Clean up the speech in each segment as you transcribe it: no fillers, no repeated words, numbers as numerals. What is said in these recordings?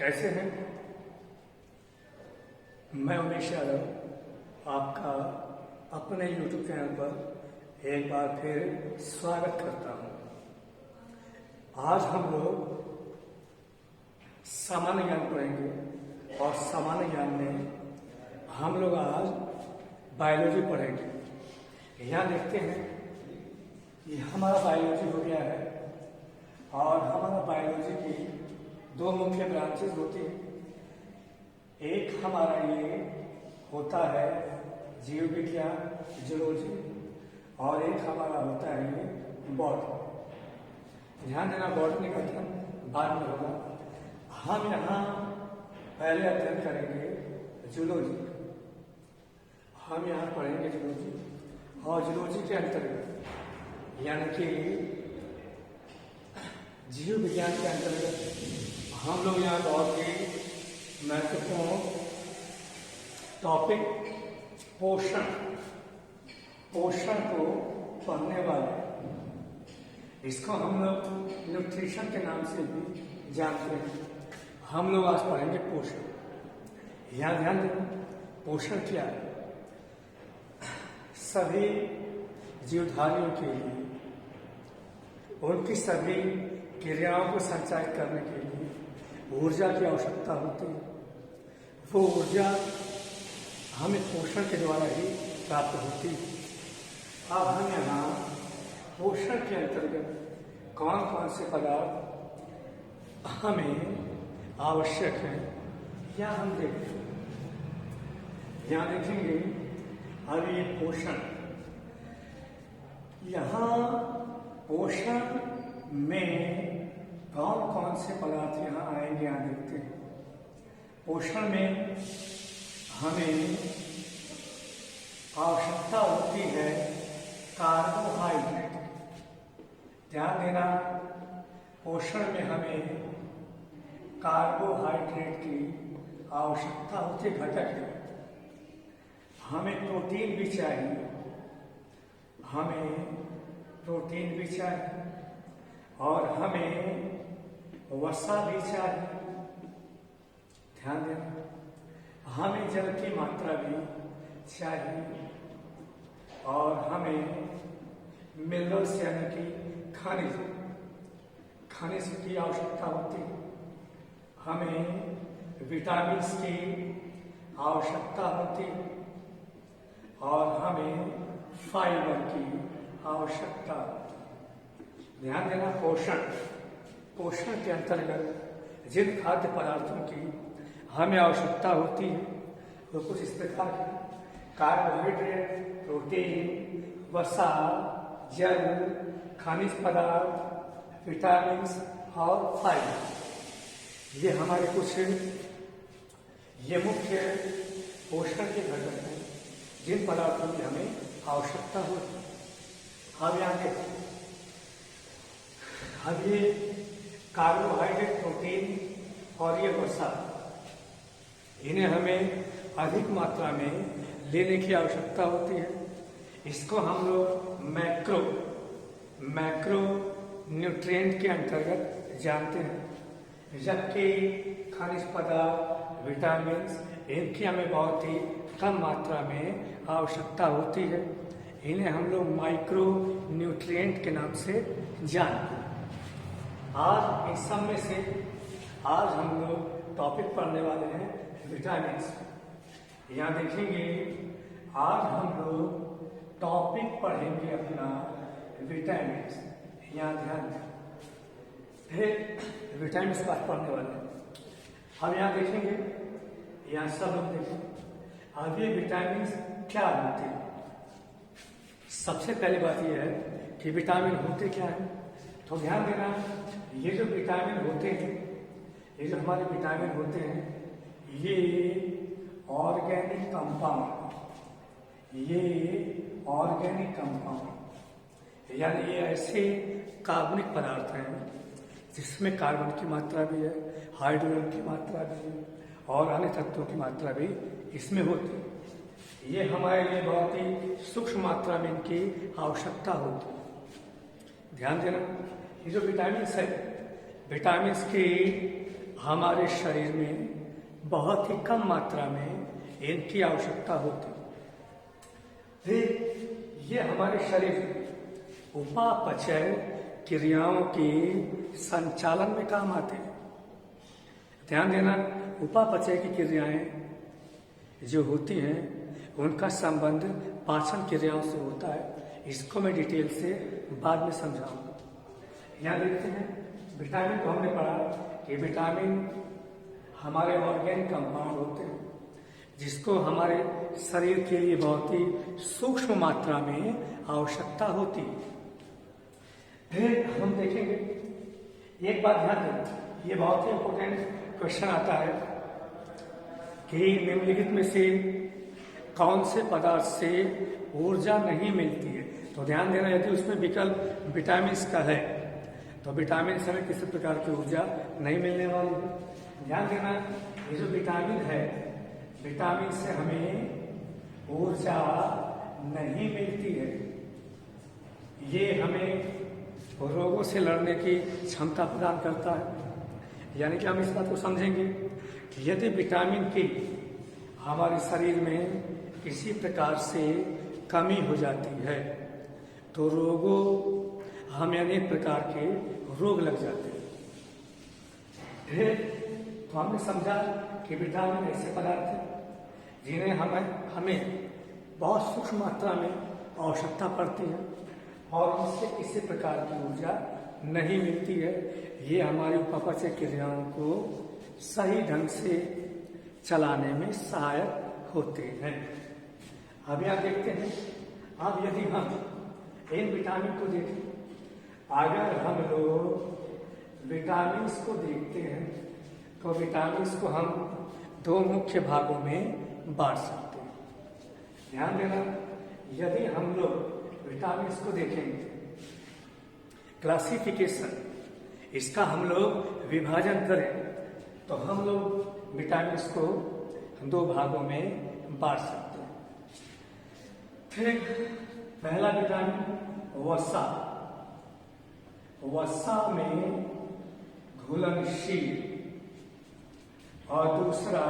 कैसे हैं? मैं उमेश यादव आपका अपने YouTube चैनल पर एक बार फिर स्वागत करता हूं। आज हम लोग सामान्य ज्ञान पढ़ेंगे और सामान्य ज्ञान में हम लोग आज बायोलॉजी पढ़ेंगे। यहाँ देखते हैं कि हमारा बायोलॉजी हो गया है और हमारा बायोलॉजी की दो मुख्य ब्रांचेस होती हैं। एक हमारा ये होता है जीव विज्ञान जूलॉजी और एक हमारा होता है ये बॉटनी। ध्यान देना, बॉटनी का अध्ययन बाद में होगा। हम यहाँ पहले अध्ययन करेंगे जूलॉजी। हम यहाँ पढ़ेंगे जूलॉजी और जूलॉजी के अंतर्गत यानी कि जीव विज्ञान के अंतर्गत हम लोग यहाँ बहुत ही महत्वपूर्ण टॉपिक पोषण को पढ़ने वाले, इसको हम लोग न्यूट्रिशन के नाम से भी जानते हैं। हम लोग आज पढ़ेंगे पोषण। यहाँ ध्यान दें, पोषण क्या है? सभी जीवधारियों के लिए उनकी सभी क्रियाओं को संचालित करने के लिए ऊर्जा की आवश्यकता होती है। वो ऊर्जा हमें पोषण के द्वारा ही प्राप्त होती है। अब हम यहाँ पोषण के अंतर्गत कौन कौन से पदार्थ हमें आवश्यक हैं या हम देखते हैं। यहाँ देखेंगे अब ये पोषण, यहाँ पोषण में कौन कौन से पदार्थ यहाँ आएंगे, यहाँ देखते हैं। पोषण में हमें आवश्यकता होती है कार्बोहाइड्रेट। ध्यान देना, पोषण में हमें कार्बोहाइड्रेट की आवश्यकता होती है, घटक है। हमें प्रोटीन भी चाहिए, और हमें वसा भी चाहिए। ध्यान देना, हमें जल की मात्रा भी चाहिए और हमें मिनरल्स यानी कि खनिज की आवश्यकता होती है। हमें विटामिन्स की आवश्यकता होती है और हमें फाइबर की आवश्यकता होती है। ध्यान देना, पोषण के अंतर्गत जिन खाद्य पदार्थों की हमें आवश्यकता होती है वो कुछ इस प्रकार है: कार्बोहाइड्रेट, प्रोटीन, वसा, जल, खनिज पदार्थ, विटामिन्स और फाइबर। ये हमारे कुछ ये मुख्य पोषण के घटक हैं जिन पदार्थों की हमें आवश्यकता होती है। अब यहाँ देखें, अब ये कार्बोहाइड्रेट, प्रोटीन और ये वसा, इन्हें हमें अधिक मात्रा में लेने की आवश्यकता होती है। इसको हम लोग मैक्रो न्यूट्रिएंट के अंतर्गत जानते हैं। जबकि खनिज पदार्थ, विटामिन्स, इनकी हमें बहुत ही कम मात्रा में आवश्यकता होती है। इन्हें हम लोग माइक्रो न्यूट्रिएंट के नाम से जानते हैं। आज इन सब में से आज हम लोग टॉपिक पढ़ने वाले हैं विटामिन्स। यहाँ देखेंगे, आज हम लोग टॉपिक पढ़ेंगे अपना विटामिन्स। यहाँ ध्यान दें, फिर विटामिन्स का पढ़ने वाले हैं। हम यहाँ देखेंगे, यहाँ सब लोग देखें अब ये विटामिन्स क्या होते हैं। सबसे पहली बात यह है कि विटामिन होते क्या है। तो ध्यान देना, ये जो विटामिन होते हैं, ये जो हमारे विटामिन होते हैं, ये ऑर्गेनिक कंपाउंड यानी ये ऐसे कार्बनिक पदार्थ हैं जिसमें कार्बन की मात्रा भी है, हाइड्रोजन की मात्रा भी है और अन्य तत्वों की मात्रा भी इसमें होती है। ये हमारे लिए बहुत ही सूक्ष्म मात्रा में इनकी आवश्यकता होती है। ध्यान देना, ये जो विटामिन्स है, विटामिन्स की हमारे शरीर में बहुत ही कम मात्रा में इनकी आवश्यकता होती है। फिर ये हमारे शरीर में उपापचय क्रियाओं के संचालन में काम आते हैं। ध्यान देना, उपापचय की क्रियाएं जो होती हैं उनका संबंध पाचन क्रियाओं से होता है। इसको मैं डिटेल से बाद में समझाऊंगा। यहाँ देखते हैं विटामिन को हमने पढ़ा कि विटामिन हमारे ऑर्गेनिक कंपाउंड होते हैं जिसको हमारे शरीर के लिए बहुत ही सूक्ष्म मात्रा में आवश्यकता होती है। फिर हम देखेंगे, एक बात ध्यान दें, ये बहुत ही इंपॉर्टेंट क्वेश्चन आता है कि निम्नलिखित में से कौन से पदार्थ से ऊर्जा नहीं मिलती है। तो ध्यान देना, यदि उसमें विकल्प विटामिन का है तो विटामिन से हमें किसी प्रकार की ऊर्जा नहीं मिलने वाली है। ध्यान देना, ये जो विटामिन है, विटामिन से हमें ऊर्जा नहीं मिलती है। ये हमें रोगों से लड़ने की क्षमता प्रदान करता है। यानी कि हम इस बात को समझेंगे कि यदि विटामिन की हमारे शरीर में किसी प्रकार से कमी हो जाती है तो हमें अनेक प्रकार के रोग लग जाते हैं। फिर तो हमने समझा कि विटामिन ऐसे पदार्थ हैं जिन्हें हमें बहुत सूक्ष्म मात्रा में आवश्यकता पड़ती है और उससे किसी प्रकार की ऊर्जा नहीं मिलती है। ये हमारी उपापचय क्रियाओं को सही ढंग से चलाने में सहायक होते हैं। अब यहाँ देखते हैं, अब यदि हम इन विटामिन को देखें, अगर हम लोग विटामिन को देखते हैं तो विटामिन को हम दो मुख्य भागों में बांट सकते हैं। ध्यान देना, यदि हम लोग विटामिन को देखेंगे, क्लासिफिकेशन इसका हम लोग विभाजन करें तो हम लोग विटामिन को दो भागों में बांट सकते हैं। फिर पहला विटामिन वसा, वसा में घुलनशील, और दूसरा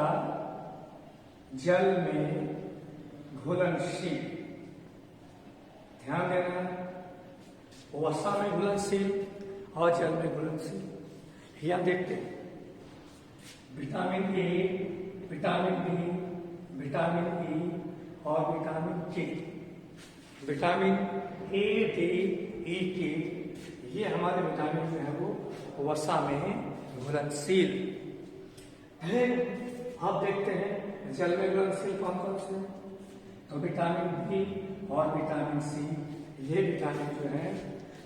जल में घुलनशील। ध्यान देना, वसा में घुलनशील और जल में घुलनशील। यहाँ देखते हैं vitamin A, vitamin B, vitamin E और विटामिन के। विटामिन ए, डी, ई, के ये हमारे विटामिन जो है वो वसा में घुलनशील है। अब देखते हैं जल में घुलनशील कौन कौन से हैं। तो विटामिन बी और विटामिन सी, ये विटामिन जो है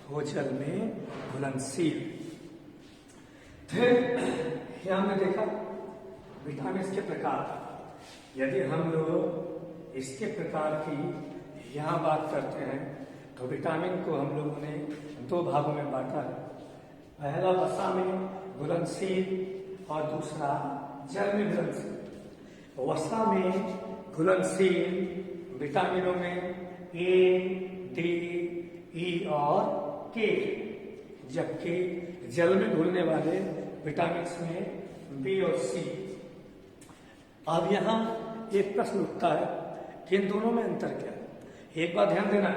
वो जल में घुलनशील। फिर हमने देखा विटामिन के प्रकार। यदि हम लोग इसके प्रकार की यहाँ बात करते हैं तो विटामिन को हम लोगों ने दो भागों में बांटा है। पहला वसा में घुलनशील और दूसरा जल में घुलनशील। वसा में घुलनशील विटामिनों में ए, डी, ई और के, जबकि जल में घुलने वाले विटामिन में बी और सी। अब यहाँ एक प्रश्न उठता है कि इन दोनों में अंतर क्या है। एक बात ध्यान देना,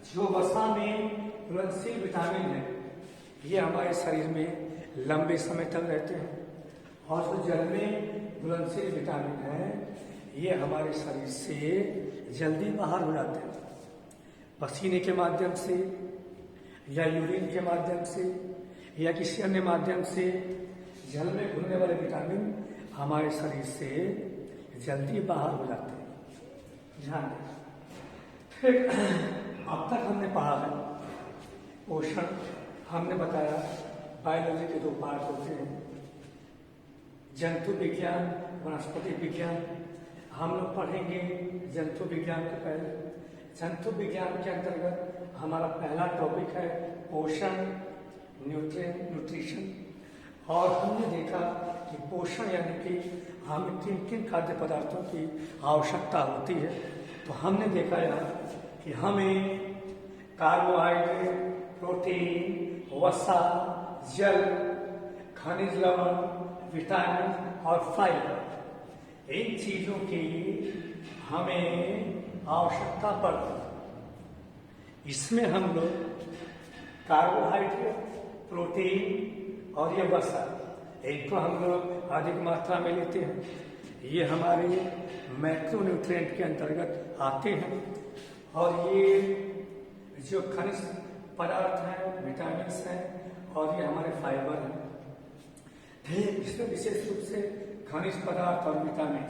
जो वसा में घुलनशील विटामिन है ये हमारे शरीर में लंबे समय तक रहते हैं, और जो जल में घुलनशील विटामिन है ये हमारे शरीर से जल्दी बाहर हो जाते हैं। पसीने के माध्यम से या यूरिन के माध्यम से या किसी अन्य माध्यम से जल में घुलने वाले विटामिन हमारे शरीर से जल्दी बाहर हो जाते हैं। ध्यान दें। फिर अब तक हमने पढ़ा है पोषण। हमने बताया बायोलॉजी के दो पार्ट होते हैं, जंतु विज्ञान, वनस्पति विज्ञान। हम लोग पढ़ेंगे जंतु विज्ञान के पहले। जंतु विज्ञान के अंतर्गत हमारा पहला टॉपिक है पोषण, न्यूट्रिशन। और हमने देखा कि पोषण यानी कि हमें किन किन खाद्य पदार्थों की आवश्यकता होती है। तो हमने देखा यहाँ कि हमें कार्बोहाइड्रेट, प्रोटीन, वसा, जल, खनिज लवण, विटामिन और फाइबर, इन चीजों की हमें आवश्यकता पड़ती है। इसमें हम लोग कार्बोहाइड्रेट, प्रोटीन और ये वसा, इनको हम लोग अधिक मात्रा में लेते हैं। ये हमारे मैक्रोन्यूट्रिएंट के अंतर्गत आते हैं। और ये जो खनिज पदार्थ हैं, विटामिन्स हैं, और ये हमारे फाइबर हैं। इसमें विशेष रूप से खनिज पदार्थ और विटामिन,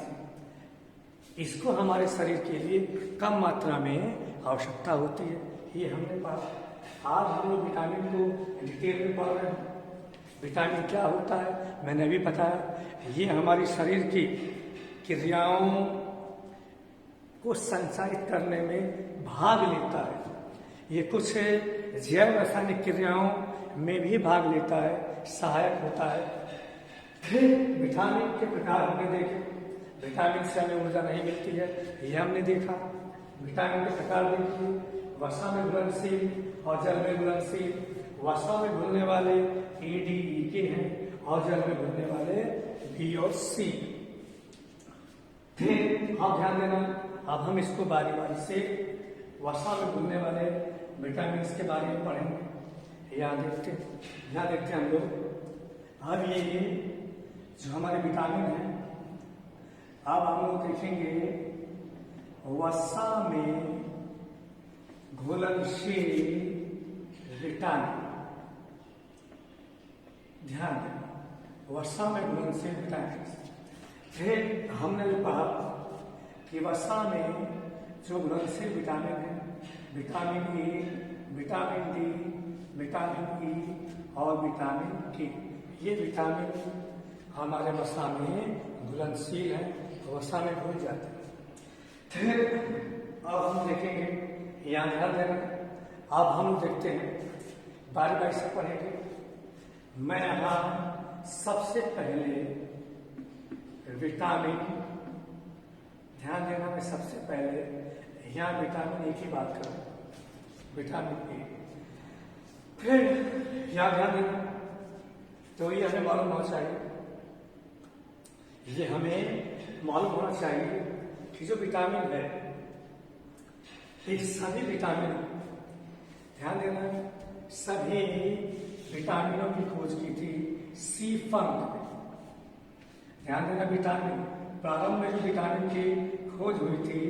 इसको हमारे शरीर के लिए कम मात्रा में आवश्यकता होती है। ये हमने पढ़ा। आज हम लोग विटामिन को डिटेल में पढ़ रहे हैं। विटामिन क्या होता है मैंने अभी बताया। ये हमारी शरीर की क्रियाओं को संचालित करने में भाग लेता है। ये कुछ जैव रासायनिक क्रियाओं में भी भाग लेता है, सहायक होता है। फिर विटामिन के प्रकार हमने देखे। विटामिन से हमें ऊर्जा नहीं मिलती है, ये हमने देखा। विटामिन के प्रकार देखिए, वसा में घुलनशील और जल में घुलनशील। वसा में घुलने वाले ए, डी, ई के हैं और जल में घुलने वाले बी और सी। फिर आप ध्यान देना, अब हम इसको बारी बारी से वसा में घुलने वाले विटामिन के बारे में पढ़ेंगे। यहाँ देखते हैं हम लोग। अब ये जो हमारे विटामिन हैं, अब हम लोग देखेंगे वसा में घुलनशील विटामिन। ध्यान दें, वसा में घुलनशील विटामिन। फिर हमने भी पढ़ा कि वसा में जो घुलनशील विटामिन है, vitamin A, vitamin D, vitamin E और विटामिन के, ये विटामिन हमारे वसा में घुलनशील है, वसा में घुल जाते हैं। फिर अब हम देखेंगे, यहाँ ध्यान देना। अब हम देखते हैं, बारी बारी से पढ़ेंगे। मैं यहाँ सबसे पहले विटामिन, ध्यान देना, मैं सबसे पहले यहाँ विटामिन ए की बात करूँ, विटामिन ए। फिर यहाँ ध्यान देना, तो ये हमें मालूम होना चाहिए, ये हमें मालूम होना चाहिए कि जो विटामिन है, ये सभी विटामिन, ध्यान देना, सभी विटामिनों की खोज की थी सी फंक ने। ध्यान देना, विटामिन प्रारंभ में जो विटामिन की खोज हुई थी,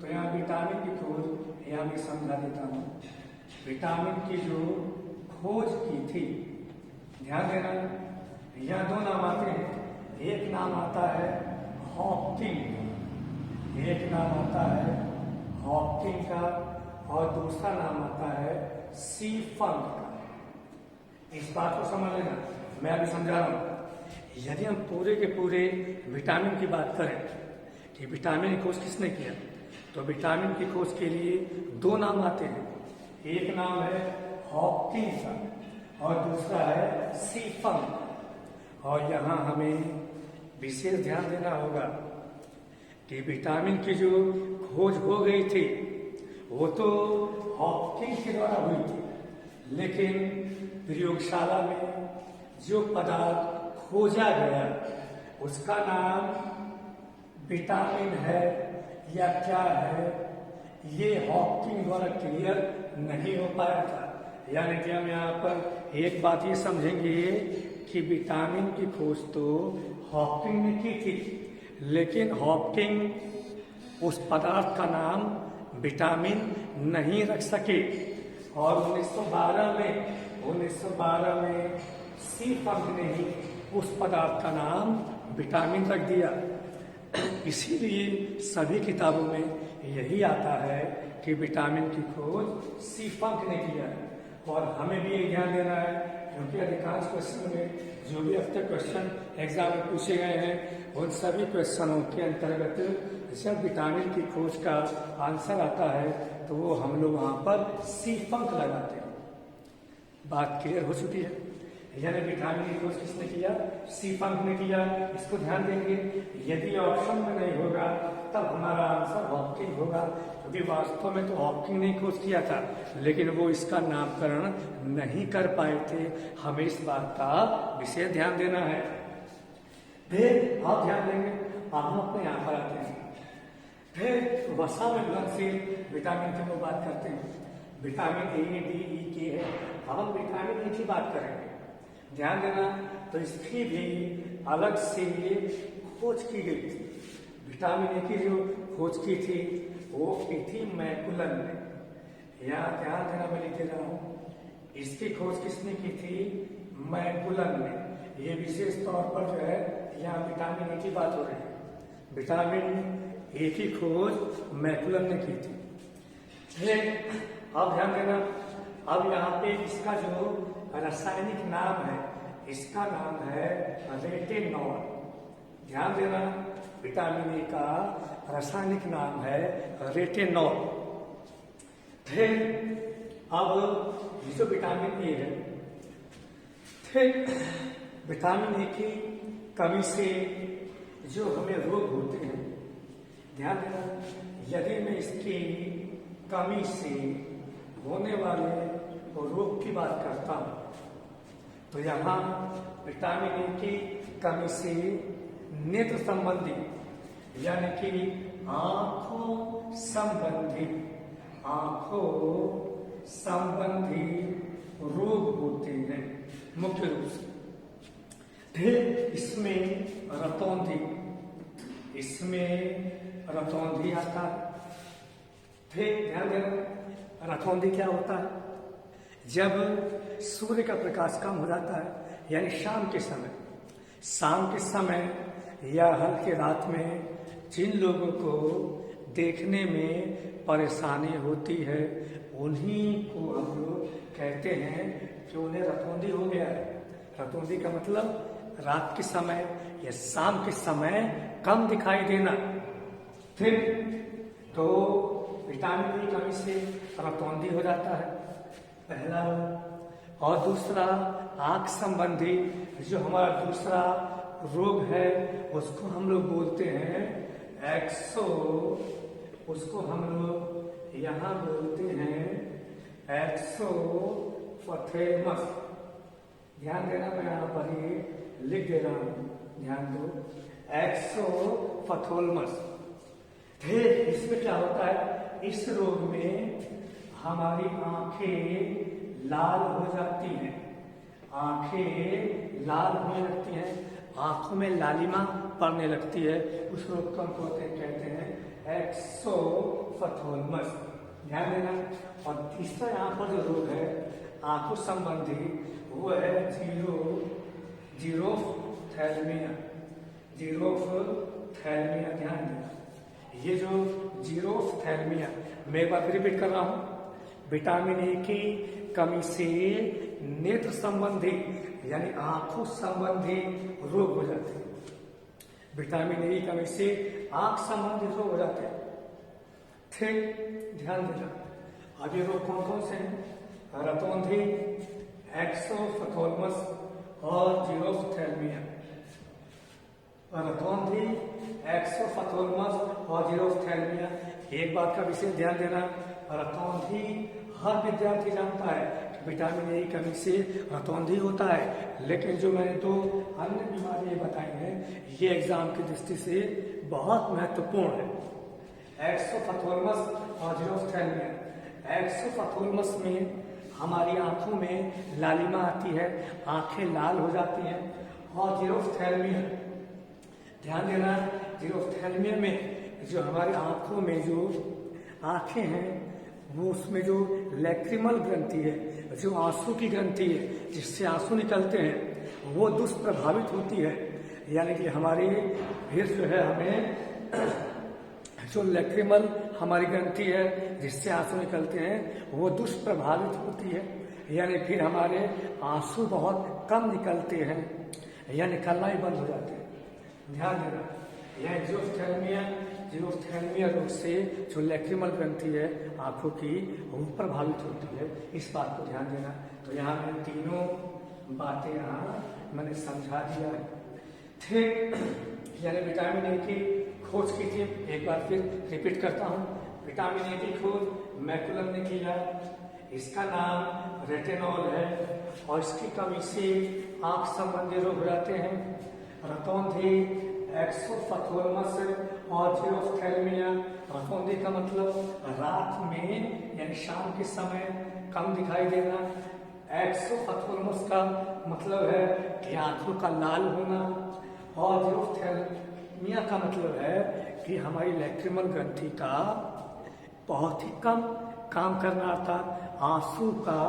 तो यहाँ विटामिन की खोज यहाँ मैं समझा देता हूँ। विटामिन की जो खोज की थी, ध्यान देना, यहाँ दो नाम आते हैं। एक नाम आता है हॉकिंग, एक नाम आता है हॉकिंग का, और दूसरा नाम आता है सी फंक का। इस बात को समझ लेना, मैं अभी समझा रहा हूँ। यदि हम पूरे के पूरे विटामिन की बात करें कि विटामिन की खोज किसने किया, तो विटामिन की खोज के लिए दो नाम आते हैं। एक नाम है हॉकिंग का और दूसरा है सी फंक। और यहाँ हमें विशेष ध्यान देना होगा कि विटामिन की जो खोज हो गई थी, वो तो हॉकिंग के द्वारा हुई थी, लेकिन प्रयोगशाला में जो पदार्थ खोजा गया उसका नाम विटामिन है या क्या है, ये हॉकिंग द्वारा क्लियर नहीं हो पाया था। यानी कि हम यहाँ पर एक बात ये समझेंगे कि विटामिन की खोज तो हॉकिंग ने की थी, लेकिन हॉकिंग उस पदार्थ का नाम विटामिन नहीं रख सके। और 1912 में सी फंक ने ही उस पदार्थ का नाम विटामिन रख दिया। इसीलिए सभी किताबों में यही आता है कि विटामिन की खोज सी फंक ने किया है। और हमें भी ये ध्यान देना है, क्योंकि अधिकांश क्वेश्चन में जो भी अब तक क्वेश्चन एग्जाम में पूछे गए हैं, उन सभी क्वेश्चनों के अंतर्गत जब विटामिन की खोज का आंसर आता है, तो वो हम लोग वहाँ पर सी फंक लगाते हैं। बात क्लियर हो चुकी है। यानी विटामिन की खोज किसने किया? सी फंक ने किया। इसको ध्यान देंगे, यदि ऑप्शन में नहीं होगा तब हमारा आंसर हॉकिंग होगा, क्योंकि वास्तव में तो हॉकिंग ने खोज किया था, लेकिन वो इसका नामकरण नहीं कर पाए थे। हमें इस बात का विशेष ध्यान देना है। फिर आप ध्यान देंगे, अब हम अपने यहाँ पर आते हैं। फिर वसा में घुलनशील विटामिन की बात करते हैं। विटामिन ए, डी, ई, के है। अब हम विटामिन ए की बात करेंगे। ध्यान देना, तो इसकी भी अलग से खोज की गई थी। विटामिन ए की जो खोज की थी वो की थी मैकुलन ने। यहाँ ध्यान देना, मैं लिख दे रहा हूँ, इसकी खोज किसने की थी? मैकुलन ने। ये विशेष तौर पर जो है यहाँ विटामिन ए की बात हो रही है। विटामिन ए की खोज मैकुलन ने की थी। अब ध्यान देना, अब यहाँ पे इसका जो रासायनिक नाम है, इसका नाम है रेटिनॉल। ध्यान देना, विटामिन ए का रासायनिक नाम है रेटिनॉल। फिर अब ये जो विटामिन ए है, फिर विटामिन ए की कमी से जो हमें रोग होते हैं, ध्यान देना, यदि मैं इसकी कमी से होने वाले रोग की बात करता हूं, तो यहाँ विटामिन ए की कमी से नेत्र संबंधी यानी कि आंखों संबंधी रोग होते हैं मुख्य रूप से। फिर इसमें रतौंधी आता है। फिर ध्यान देना, रतौंधी क्या होता है? जब सूर्य का प्रकाश कम हो जाता है, यानी शाम के समय या हल्की रात में जिन लोगों को देखने में परेशानी होती है, उन्हीं को हम लोग कहते हैं कि उन्हें रतौंधी हो गया है। रतौंधी का मतलब रात के समय या शाम के समय कम दिखाई देना। फिर तो विटामिन की कमी से रतौंधी हो जाता है, पहला। और दूसरा, आंख संबंधी जो हमारा दूसरा रोग है, उसको हम लोग बोलते हैं उसको हम लोग यहाँ बोलते हैं एक्सोपथेलमस। ध्यान देना, मैं यहाँ पर ही लिख दे रहा हूँ, ध्यान दो, एक्सोपथेलमस। फिर इसमें क्या होता है? इस रोग में हमारी आंखें लाल हो जाती हैं, आंखों में लालिमा पड़ने लगती है। उस रोग को हम कहते हैं एक्सोपथेलमस। ध्यान देना। और तीसरा यहाँ पर जो रोग है आंखों संबंधी, वो है जीरोफ्थैल्मिया। ध्यान देना, ये जो जीरोफ्थैल्मिया, मैं एक बार रिपीट कर रहा हूँ, विटामिन ए की कमी से नेत्र संबंधी यानी आंखों संबंधी रोग हो जाते हैं। विटामिन ए की कमी से आंख संबंधी रोग हो जाते हैं। फिर ध्यान देना, अब ये रोग कौन कौन से हैं? रतौंधी, एक्सोपथेलमस और जीरोफ्थैल्मिया। रतौंधी, एक्सोपथेलमस और जीरोफ्थैल्मिया। एक बात का विशेष ध्यान देना, रतौंधी हर विद्यार्थी जानता है विटामिन ए की कमी से रतौंधी होता है, लेकिन जो मैंने दो अन्य बीमारियां बताई हैं, ये एग्जाम की दृष्टि से बहुत महत्वपूर्ण है, एक्सोपथेलमस और जीरोफ्थैल्मिया। एक्सोपथेलमस में हमारी आंखों में लालिमा आती है, आंखें लाल हो जाती हैं। और जीरोफ्थैल्मिया, ध्यान देना, जीरोफ्थैल्मिया में जो हमारी आंखों में जो आंखें हैं, वो उसमें जो लैक्रिमल ग्रंथि है, जो आंसू की ग्रंथि है, जिससे आंसू निकलते हैं, वो दुष्प्रभावित होती है। यानी कि हमारी फिर जो है हमें जो लैक्रिमल हमारी ग्रंथि है, जिससे आंसू निकलते हैं, वो दुष्प्रभावित होती है। यानी फिर हमारे आंसू बहुत कम निकलते हैं या निकलना ही बंद हो जाते हैं। ध्यान देना, यह जीरोफ्थैल्मिया रोग से जो लैक्रिमल ग्रंथि है आंखों की, वो प्रभावित होती है। इस बात को ध्यान देना। तो यहाँ मैंने तीनों बातें यहाँ मैंने समझा दिया है। फिर यानी विटामिन ए की खोज की थी, एक बार फिर रिपीट करता हूँ। विटामिन ए की खोज मैकुलन ने किया, इसका नाम रेटिनॉल है, और इसकी कमी से आंख संबंधी रोग हो जाते हैं। रतौंधी, एक्सोपथोलमस और जीरोफ्थैल्मिया। रतौंधी का मतलब रात में यानी शाम के समय कम दिखाई देना। एक्सोपथोलमस का मतलब है कि आंखों का लाल होना। और जीरोफ्थैल्मिया का मतलब है कि हमारी लैक्रिमल ग्रंथि का बहुत ही कम काम करना, अर्थात आंसू का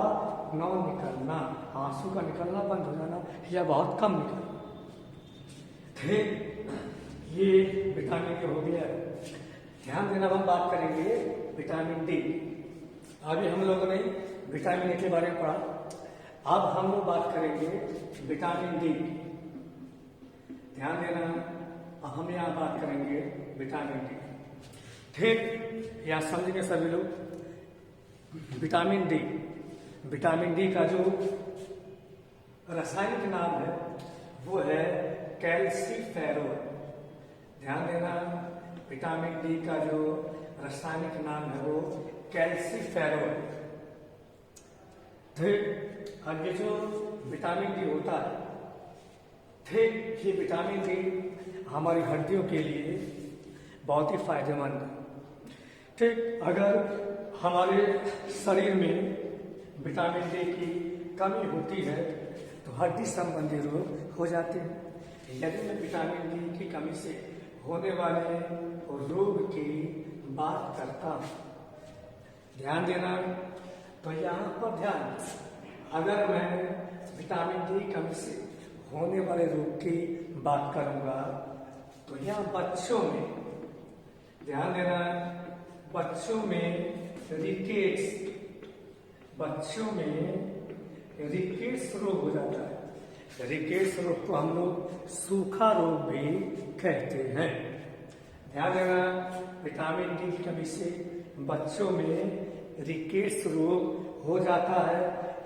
न निकलना, आंसू का निकलना बंद हो जाना या बहुत कम निकलना। ठीक, ये विटामिन डी हो गया। ध्यान देना, हम बात करेंगे विटामिन डी। अभी हम लोगों ने विटामिन ए के बारे में पढ़ा, अब हम लोग बात करेंगे विटामिन डी। ध्यान देना, अब हम यहाँ बात करेंगे विटामिन डी। ठीक, यहाँ समझेंगे सभी लोग। विटामिन डी, विटामिन डी का जो रासायनिक नाम है वो है कैल्सीफेरोल। ध्यान देना, विटामिन डी का जो रासायनिक नाम है वो कैल्सीफेरोल। ठीक, अब ये जो विटामिन डी होता है, ठीक, ये विटामिन डी हमारी हड्डियों के लिए बहुत ही फायदेमंद है। ठीक, अगर हमारे शरीर में विटामिन डी की कमी होती है तो हड्डी संबंधी रोग हो जाते हैं। यदि मैं विटामिन डी की कमी से होने वाले रोग की बात करता हूं, ध्यान देना, तो यहाँ पर ध्यान, अगर मैं विटामिन डी की कमी से होने वाले रोग की बात करूंगा तो यहाँ बच्चों में, ध्यान देना, बच्चों में रिकेट्स, बच्चों में रिकेट्स रोग हो जाता है। रिकेट्स रोग को हम लोग सूखा रोग भी कहते हैं। ध्यान देना, विटामिन डी की कमी से बच्चों में रिकेट्स रोग हो जाता है।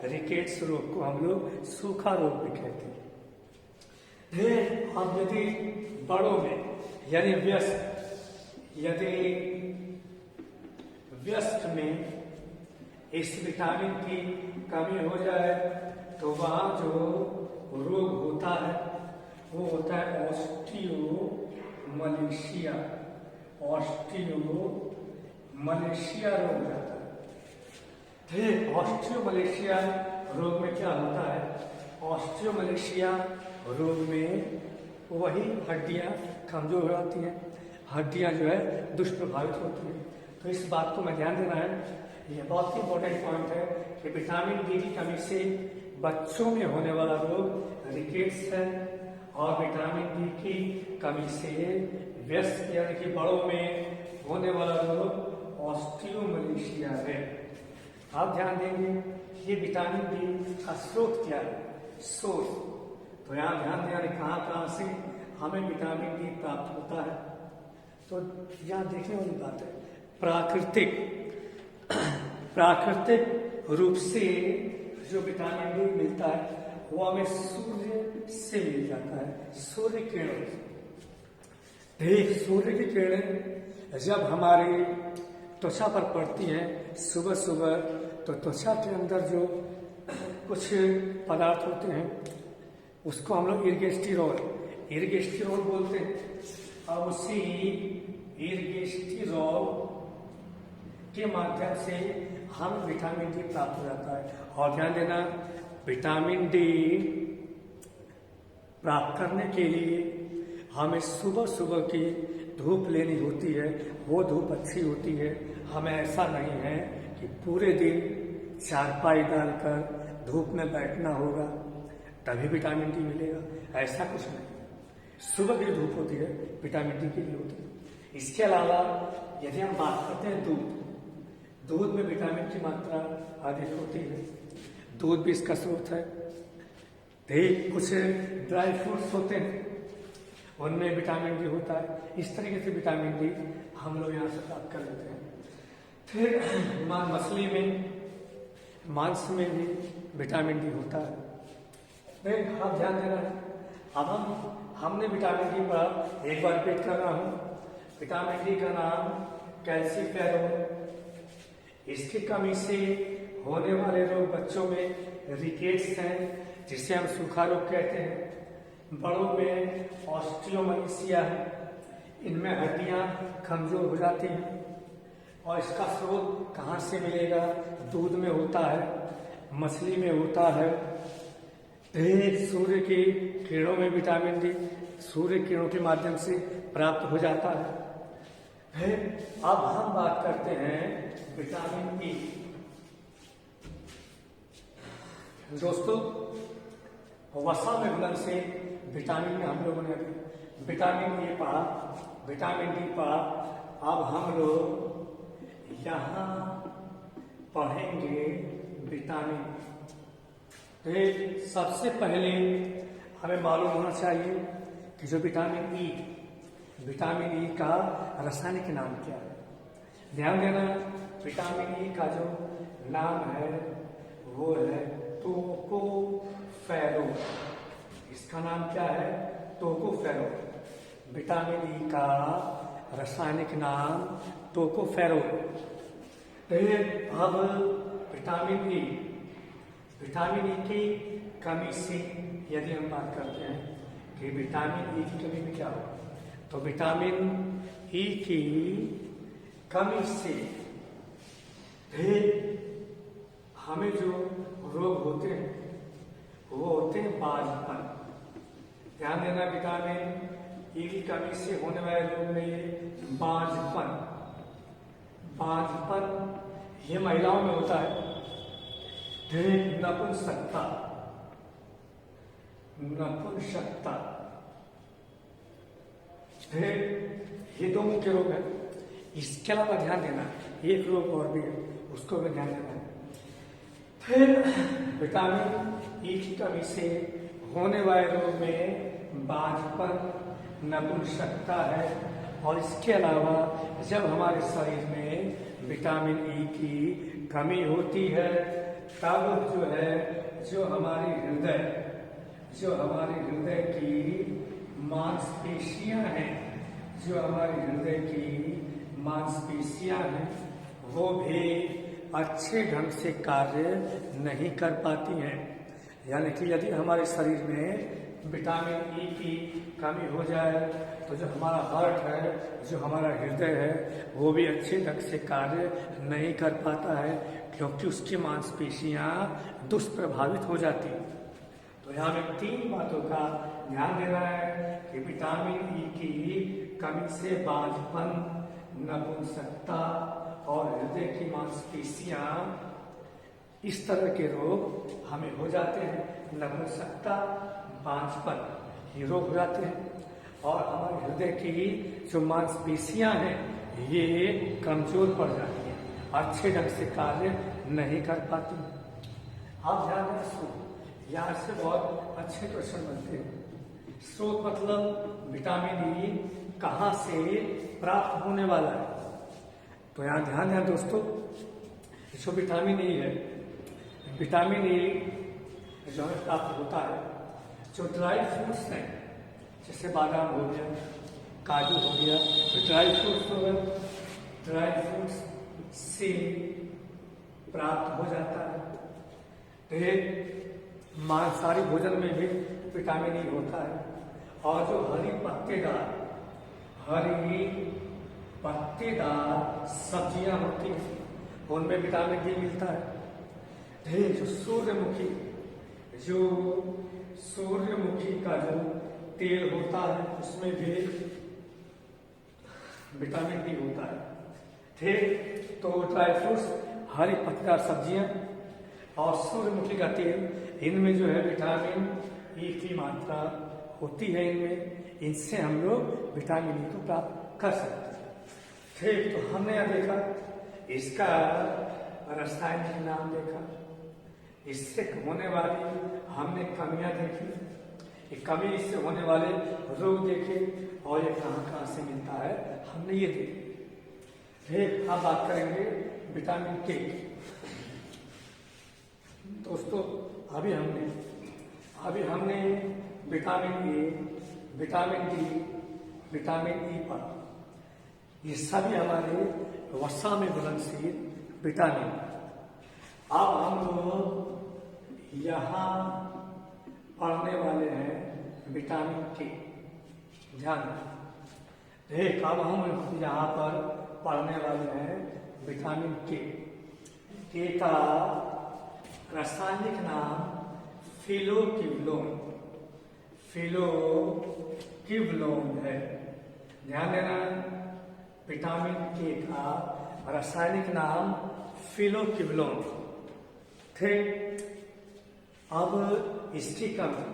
रिकेट्स रोग को हम लोग सूखा रोग भी कहते हैं। अब यदि बड़ों में यानी यदि वयस्क में इस विटामिन की कमी हो जाए तो वहाँ जो रोग होता है वो होता है ऑस्टियोमलेशिया। ऑस्टियोमलेशिया रोग हो जाता है। ऑस्टियोमलेशिया रोग में क्या होता है? ऑस्टियोमलेशिया रोग में वही हड्डियां कमजोर हो जाती हैं, हड्डियां जो है दुष्प्रभावित होती हैं। तो इस बात को मैं ध्यान देना है, ये बहुत ही इंपॉर्टेंट पॉइंट है कि विटामिन डी की कमी से बच्चों में होने वाला रोग रिकेट्स है और विटामिन डी की कमी से वयस्क यानी कि बड़ों में होने वाला रोग ऑस्टियोमलेशिया है। आप ध्यान देंगे ये विटामिन डी का स्रोत क्या है? सोर्स, तो यहाँ ध्यान दें कहाँ कहाँ से हमें विटामिन डी प्राप्त होता है। तो यहाँ देखने वाली बात है, प्राकृतिक रूप से जो विटामिन डी मिलता है वो हमें सूर्य से मिल जाता है, सूर्य किरणों से। सूर्य की किरणें जब हमारी त्वचा पर पड़ती हैं सुबह सुबह, तो त्वचा के अंदर जो कुछ पदार्थ होते हैं उसको हम लोग इर्गेस्टिरोल बोलते हैं। और उसी इर्गेस्टिरोल के माध्यम से हम विटामिन डी प्राप्त हो जाता है। और ध्यान देना, विटामिन डी प्राप्त करने के लिए हमें सुबह सुबह की धूप लेनी होती है, वो धूप अच्छी होती है। हमें ऐसा नहीं है कि पूरे दिन चारपाई डालकर धूप में बैठना होगा तभी विटामिन डी मिलेगा, ऐसा कुछ नहीं। सुबह की धूप होती है विटामिन डी के लिए होती है। इसके अलावा यदि हम बात करते हैं दूध में विटामिन की मात्रा अधिक होती है, दूध भी इसका स्रोत है। कुछ ड्राई फ्रूट्स होते हैं उनमें विटामिन डी होता है। इस तरीके से विटामिन डी हम लोग यहाँ से प्राप्त कर लेते हैं। फिर मछली में, मांस में भी विटामिन डी होता है। आप ध्यान देना है, अब हमने विटामिन डी पढ़ा, एक बार रिपीट कर रहा हूँ। विटामिन डी का नाम कैल्सीफेरोल, इसकी कमी से होने वाले रोग बच्चों में रिकेट्स हैं जिसे हम सूखा रोग कहते हैं। बड़ों में ऑस्टियोमलेशिया है, इनमें हड्डियां कमजोर हो जाती हैं। और इसका स्रोत कहाँ से मिलेगा? दूध में होता है, मछली में होता है, सूर्य की किरणों में विटामिन डी सूर्य किरणों के माध्यम से प्राप्त हो जाता है। अब हम बात करते हैं विटामिन ई। दोस्तों, वसा में घुलन से विटामिन में हम लोगों ने विटामिन ए पढ़ा, विटामिन डी पढ़ा। अब हम लोग यहाँ पढ़ेंगे विटामिन। तो सबसे पहले हमें मालूम होना चाहिए कि जो विटामिन ई का रासायनिक नाम क्या है। ध्यान देना, विटामिन ई का जो नाम है वो है टोकोफेरो। इसका नाम क्या है? टोकोफेरो। विटामिन ई का रासायनिक नाम टोकोफेरो। अब विटामिन ई की कमी से यदि हम बात करते हैं कि विटामिन ई की कमी में क्या होगा, तो विटामिन ई की कमी से हमें जो रोग होते हैं वो होते हैं बांझपन। ध्यान देना, विटामिन ई की कमी से होने वाले रोग में ये बांझपन ये महिलाओं में होता है। नपुंसकता ये दो मुख्य रोग है। इसके अलावा ध्यान देना, एक रोग और भी है, उसको भी ध्यान देना है। फिर विटामिन ई की कमी से होने वाले रोग में बांझपन, नपुंसकता है। और इसके अलावा जब हमारे शरीर में विटामिन ई की कमी होती है तब जो हमारी हृदय की मांसपेशियां हैं, वो भी अच्छे ढंग से कार्य नहीं कर पाती हैं। यानी कि यदि हमारे शरीर में विटामिन ई की कमी हो जाए तो जो हमारा हार्ट है, जो हमारा हृदय है, वो भी अच्छे ढंग से कार्य नहीं कर पाता है, क्योंकि उसकी मांसपेशियां दुष्प्रभावित हो जाती हैं। तो यहाँ में 3 बातों का ध्यान देना है कि विटामिन ई की कमी से बांझपन, नपुंसकता और हृदय की मांसपेशियां, इस तरह के रोग हमें हो जाते हैं। नपुंसकता, बांझपन, ये रोग हो जाते हैं। और हमारे हृदय की जो मांसपेशियां हैं ये कमजोर पड़ जाती हैं, अच्छे ढंग से कार्य नहीं कर पाती। आप ध्यान दें, यहाँ से बहुत अच्छे क्वेश्चन बनते हैं। स्रोत मतलब विटामिन ई कहाँ से प्राप्त होने वाला है। तो यहाँ ध्यान दें दोस्तों, जो विटामिन ई है, विटामिन ई जो हमें प्राप्त होता है, जो ड्राई फ्रूट्स हैं, जैसे बादाम हो गया, काजू हो गया, तो ड्राई फ्रूट्स से प्राप्त हो जाता है। मांसाहारी भोजन में भी विटामिन ई होता है। और जो हरी पत्तेदार सब्जियां होती हैं उनमें विटामिन डी मिलता है। जो सूर्यमुखी का जो तेल होता है उसमें भी विटामिन डी होता है। ठीक, तो ड्राई फ्रूट्स, हरी पत्तेदार सब्जियां और सूर्यमुखी का तेल, इनमें जो है विटामिन ई की मात्रा होती है। इनसे हम लोग विटामिन ई को प्राप्त कर सकते हैं। ठीक, तो हमने यह देखा, इसका रासायनिक नाम देखा, इससे होने वाली हमने कमियां देखी, कमी इससे होने वाले रोग देखे, और ये कहाँ से मिलता है हमने ये देखे। ठीक, अब बात करेंगे विटामिन के। दोस्तों, अभी हमने vitamin A, vitamin D, vitamin E पर, ये सभी हमारे वसा में घुलनशील विटामिन। अब हम लोग यहाँ पढ़ने वाले हैं विटामिन के। ध्यान दें। एक अब हम यहाँ पर पढ़ने वाले हैं विटामिन के। के का रासायनिक नाम फिलोक्विनोन। फिलोक्विनोन है। ध्यान देना, विटामिन के का रासायनिक नाम फिलोक्विनोन। ठीक, अब इसकी कमी,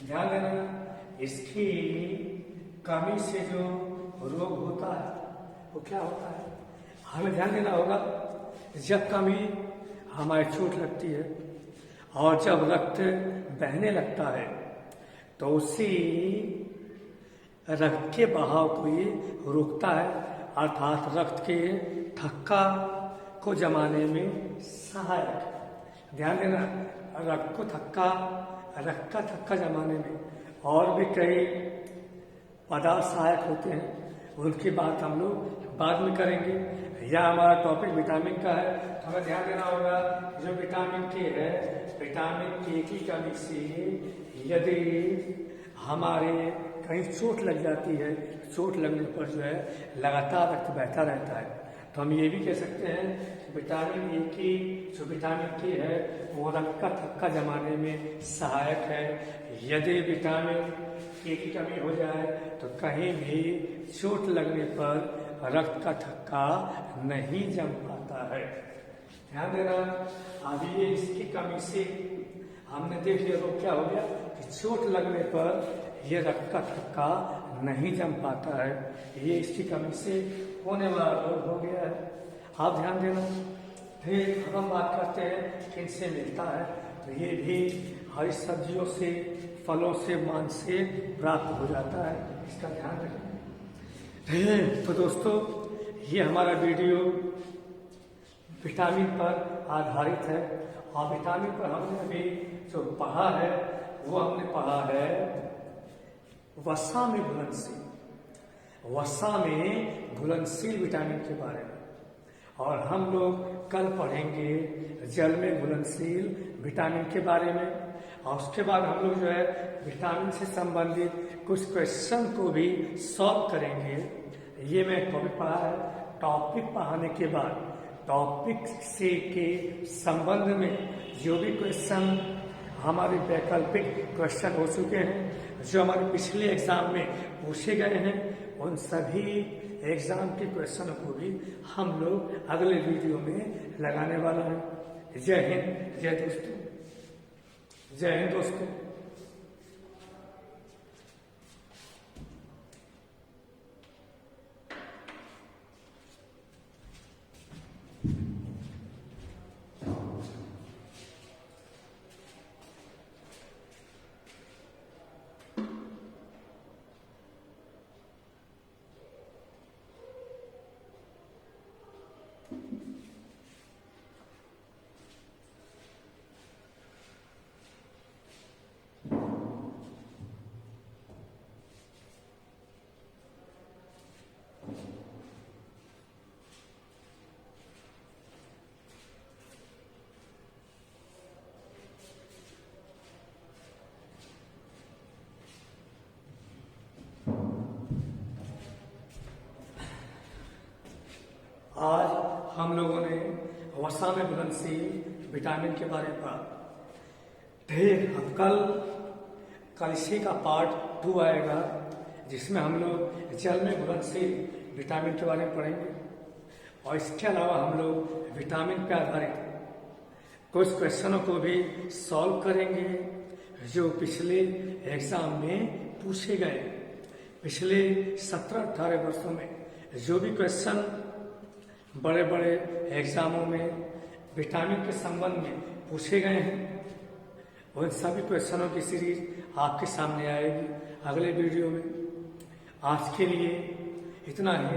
ध्यान देना, इसकी कमी से जो रोग होता है वो क्या होता है, हमें ध्यान देना होगा। जब कमी हमारी चोट लगती है और जब रक्त बहने लगता है तो उसी रक्त के बहाव को ये रोकता है, अर्थात रक्त के थक्का को जमाने में सहायक। ध्यान देना, रक्त का थक्का जमाने में और भी कई पदार्थ सहायक होते हैं, उनकी बात हम लोग बाद में करेंगे। यह हमारा टॉपिक विटामिन का है, तो हमें ध्यान देना होगा जो विटामिन के है, विटामिन के की कमी से यदि हमारे कहीं चोट लग जाती है, चोट लगने पर जो है लगातार रक्त बहता रहता है, तो हम ये भी कह सकते हैं विटामिन ए की जो विटामिन के है वो रक्त का थक्का जमाने में सहायक है। यदि विटामिन के की कमी हो जाए तो कहीं भी चोट लगने पर रक्त का थक्का नहीं जम पाता है। ध्यान देना, अभी ये इसकी कमी से हमने देख लिया तो क्या हो गया कि चोट लगने पर ये रक्त का थक्का नहीं जम पाता है, ये इसकी कमी से होने वाला रोग हो गया है। आप ध्यान देना। फिर हम बात करते हैं कि इनसे मिलता है, तो ये भी हरी सब्जियों से, फलों से, मांस से प्राप्त हो जाता है, इसका ध्यान रखें। तो दोस्तों, ये हमारा वीडियो विटामिन पर आधारित है और विटामिन पर हमने अभी जो पढ़ा है वो हमने पढ़ा है वसा में घुलनशील, वसा में घुलनशील विटामिन के बारे में, और हम लोग कल पढ़ेंगे जल में घुलनशील विटामिन के बारे में, और उसके बाद हम लोग जो है विटामिन से संबंधित कुछ क्वेश्चन को भी सॉल्व करेंगे। ये मैं टॉपिक पढ़ा है, टॉपिक पढ़ाने के बाद टॉपिक से के संबंध में जो भी क्वेश्चन हमारे वैकल्पिक क्वेश्चन हो चुके हैं, जो हमारे पिछले एग्जाम में पूछे गए हैं, उन सभी एग्जाम के क्वेश्चन को भी हम लोग अगले वीडियो में लगाने वाला हैं। जय हिंद, जय दोस्तों, जय हिंद दोस्तों। आज हम लोगों ने वसा में घुलनशील विटामिन के बारे में पढ़ा। कल इसी का पार्ट 2 आएगा, जिसमें हम लोग जल में घुलनशील विटामिन के बारे में पढ़ेंगे, और इसके अलावा हम लोग विटामिन पर आधारित कुछ क्वेश्चनों को भी सॉल्व करेंगे जो पिछले एग्जाम में पूछे गए। पिछले 17-18 वर्षों में जो भी क्वेश्चन बड़े बड़े एग्जामों में विटामिन के संबंध में पूछे गए हैं, उन सभी क्वेश्चनों की सीरीज आपके सामने आएगी अगले वीडियो में। आज के लिए इतना ही।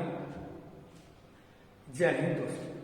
जय हिंद दोस्तों।